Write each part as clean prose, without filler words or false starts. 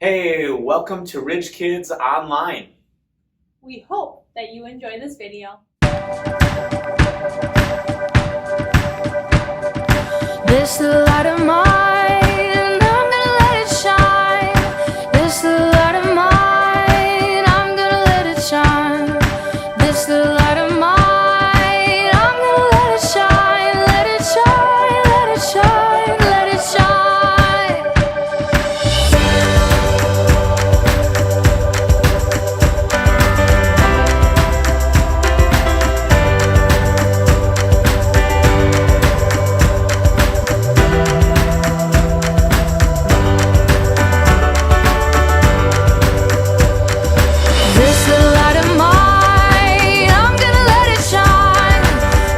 Hey, welcome to Rich Kids Online. We hope that you enjoy this video. This the light of mine, I'm gonna let it shine. This the light of mine, I'm gonna let it shine. This the light of mine, I'm gonna let it shine. Let it shine, let it shine, let it shine. This the light of mine, I'm gonna let it shine.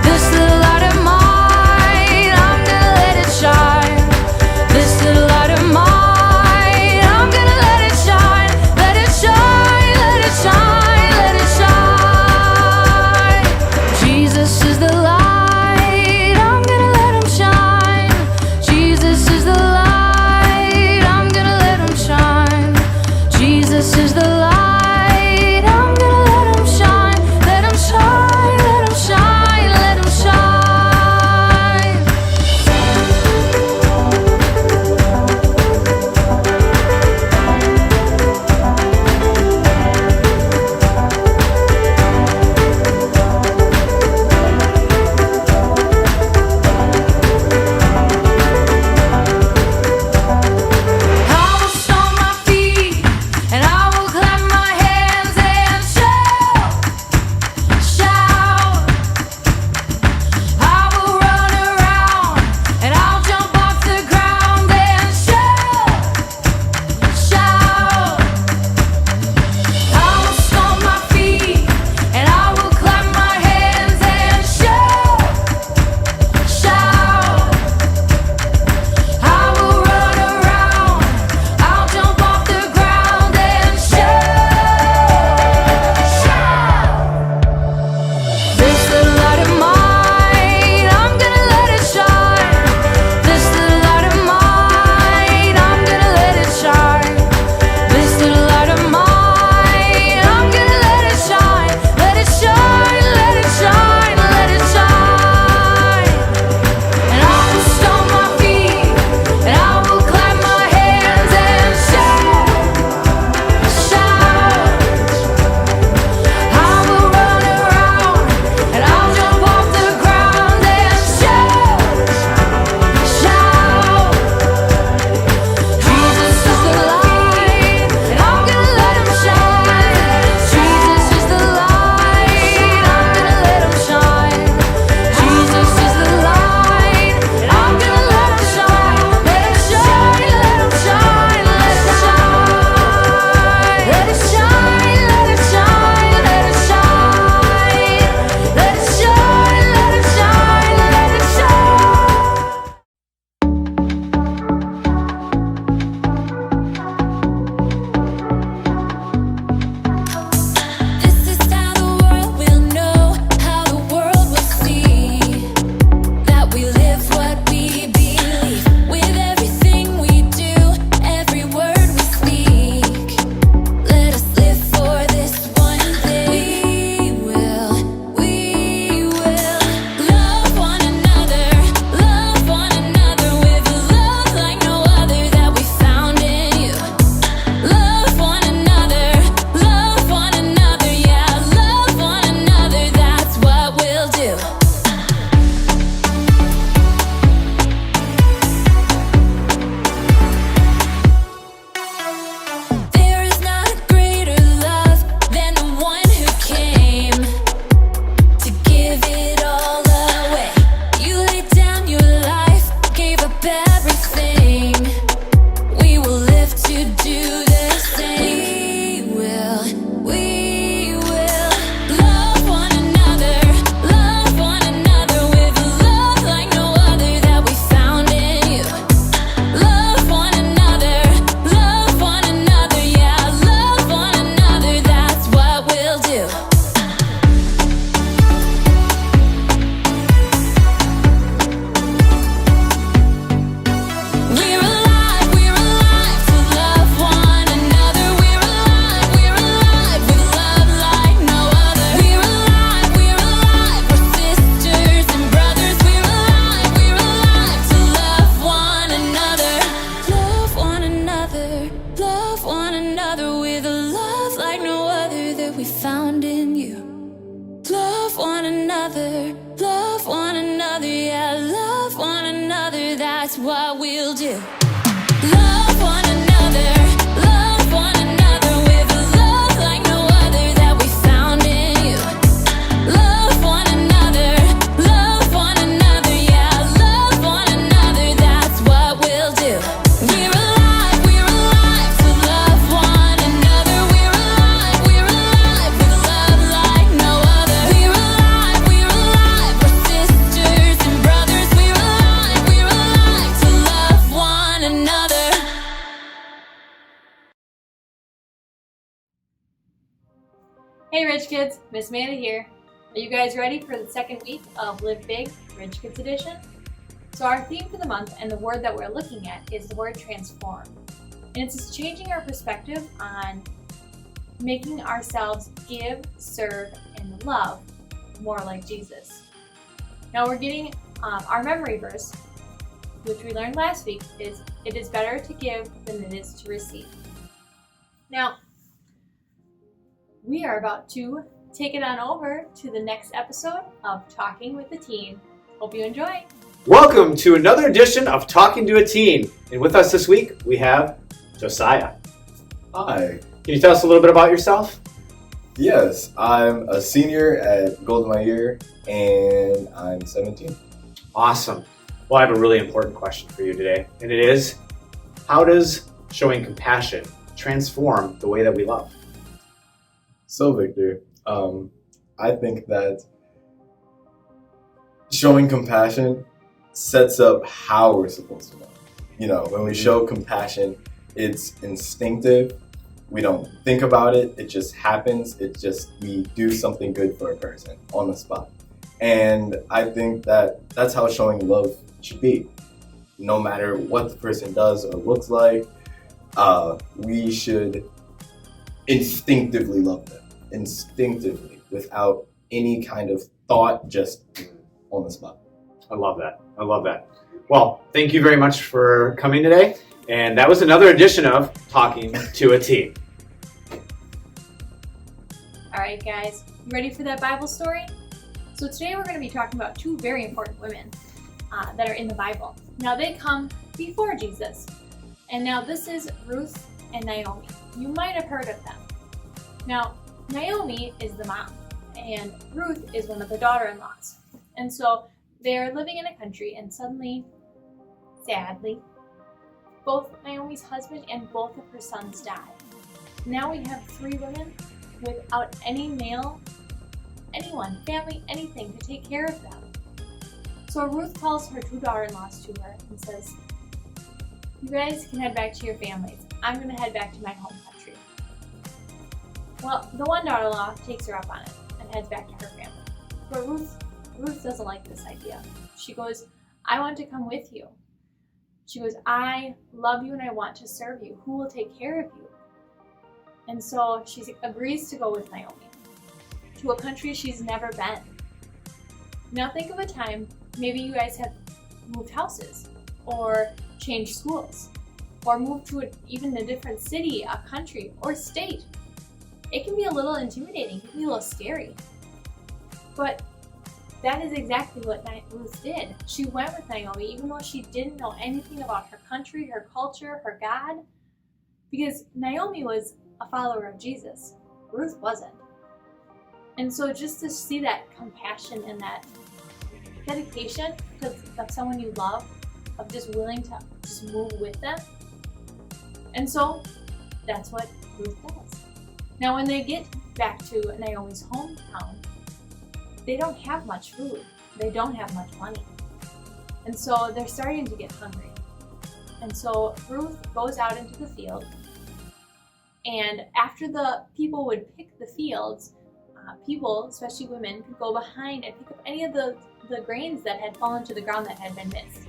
This the light of mine, I'm gonna let it shine. This the light of mine, I'm gonna let it shine. Let it shine, let it shine, let it shine. Jesus is the light, I'm gonna let him shine. Jesus is the light, I'm gonna let him shine. Jesus is the light. what we'll do. Love one another with a love like no other that we found in you. Love one another, yeah, love one another, that's what we'll do. We're alive to love one another. We're alive with a love like no other. We're alive, we're sisters and brothers. We're alive to love one another. Hey Rich Kids, Miss Amanda here. Are you guys ready for the second week of Live Big, Rich Kids Edition? So our theme for the month and the word that we're looking at is the word transform. And it's just changing our perspective on making ourselves give, serve, and love more like Jesus. Now we're getting our memory verse, which we learned last week, is it is better to give than it is to receive. Now, we are about to take it on over to the next episode of Talking with the Teen. Hope you enjoy. Welcome to another edition of Talking to a Teen. And with us this week, we have Josiah. Hi. Can you tell us a little bit about yourself? Yes, I'm a senior at Golden My Year, and I'm 17. Awesome. Well, I have a really important question for you today, and it is, how does showing compassion transform the way that we love? So, Victor, I think that showing compassion sets up how we're supposed to love. You know, when we show compassion, it's instinctive. We don't think about it. It just happens. We do something good for a person on the spot. And I think that that's how showing love should be. No matter what the person does or looks like, we should instinctively love them. Instinctively, without any kind of thought, just on the spot. I love that. Well, thank you very much for coming today. And that was another edition of Talking to a Teen. All right, guys, you ready for that Bible story? So today we're going to be talking about two very important women that are in the Bible. Now they come before Jesus. And now this is Ruth and Naomi. You might have heard of them. Now, Naomi is the mom, and Ruth is one of the daughter-in-laws. And so they're living in a country, and suddenly, sadly, both Naomi's husband and both of her sons die. Now we have three women without any male, anyone, family, anything to take care of them. So Ruth calls her two daughter-in-laws to her and says, "You guys can head back to your families. I'm going to head back to my home country." Well, the one daughter-in-law takes her up on it and heads back to her family. But Ruth doesn't like this idea. She goes, "I want to come with you." She goes, "I love you and I want to serve you. Who will take care of you?" And so she agrees to go with Naomi to a country she's never been. Now think of a time, maybe you guys have moved houses or changed schools or moved to even a different city, a country, or state. It can be a little intimidating, it can be a little scary. But that is exactly what Ruth did. She went with Naomi even though she didn't know anything about her country, her culture, her God, because Naomi was a follower of Jesus. Ruth wasn't. And so just to see that compassion and that dedication of someone you love, of just willing to just move with them. And so that's what Ruth does. Now when they get back to Naomi's hometown, they don't have much food. They don't have much money. And so they're starting to get hungry. And so Ruth goes out into the field, and after the people would pick the fields, people, especially women, could go behind and pick up any of the grains that had fallen to the ground that had been missed.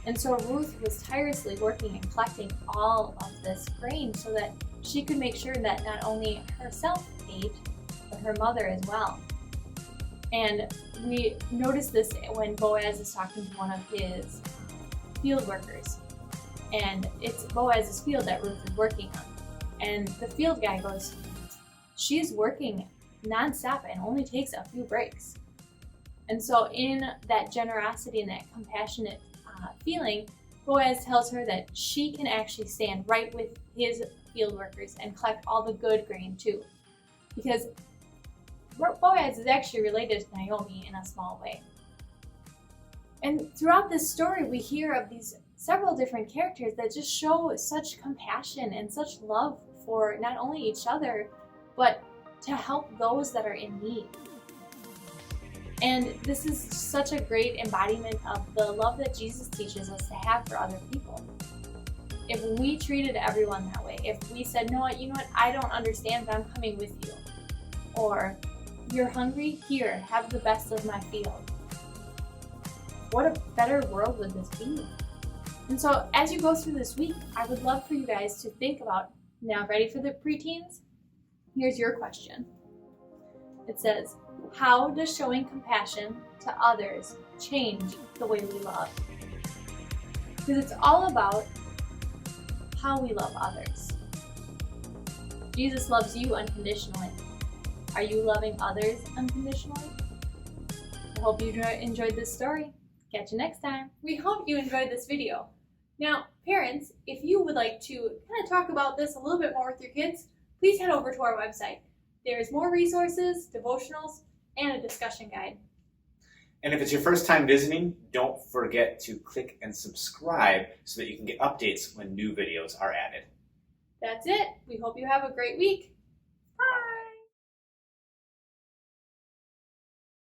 And so Ruth was tirelessly working and collecting all of this grain so that she could make sure that not only herself ate, but her mother as well. And we notice this when Boaz is talking to one of his field workers. And it's Boaz's field that Ruth is working on. And the field guy goes, "She's working nonstop and only takes a few breaks." And so in that generosity and that compassionate feeling, Boaz tells her that she can actually stand right with his field workers and collect all the good grain too. Because Boaz is actually related to Naomi in a small way. And throughout this story, we hear of these several different characters that just show such compassion and such love for not only each other, but to help those that are in need. And this is such a great embodiment of the love that Jesus teaches us to have for other people. If we treated everyone that way, if we said, no, you know what, I don't understand, but I'm coming with you. Or, you're hungry? Here, have the best of my field. What a better world would this be? And so as you go through this week, I would love for you guys to think about, now ready for the preteens? Here's your question. It says, how does showing compassion to others change the way we love? Because it's all about how we love others. Jesus loves you unconditionally. Are you loving others unconditionally? I hope you enjoyed this story. Catch you next time. We hope you enjoyed this video. Now, parents, if you would like to kind of talk about this a little bit more with your kids, please head over to our website. There's more resources, devotionals, and a discussion guide. And if it's your first time visiting, don't forget to click and subscribe so that you can get updates when new videos are added. That's it. We hope you have a great week.